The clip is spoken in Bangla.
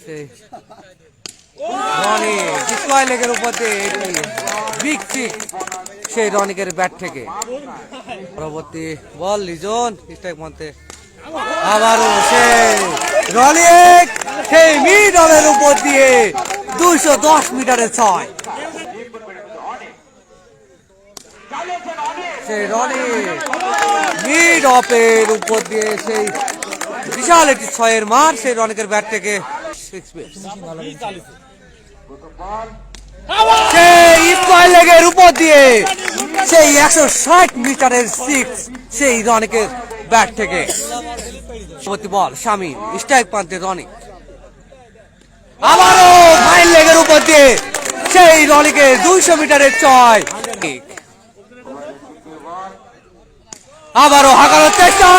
সেই রনি ডিসপ্লয় লেগের উপর দিয়ে বিগ সিক্স সেই রনিকের ব্যাট থেকে। পরবর্তী বল লিজন স্ট্রাইক মধ্যে আবারও সেই রনিক সেই মিড অফের উপর দিয়ে 210 মিটারের 6। সেই রনিক মিড অফের উপর দিয়ে সেই বিশাল একটি 6-এর মার সেই রনিকের ব্যাট থেকে। সেই স্কয়ার লেগের উপর দিয়ে সেই 160 মিটারের 6 সেই রনিকের ব্যাট থেকে। পরবর্তী বল শামিম স্ট্রাইক প্রান্তে রনিক আবারও ফাইন লেগের উপর দিয়ে সেই রনিকের 200 মিটারের 6। আবারও হাঁকানোর চেষ্টা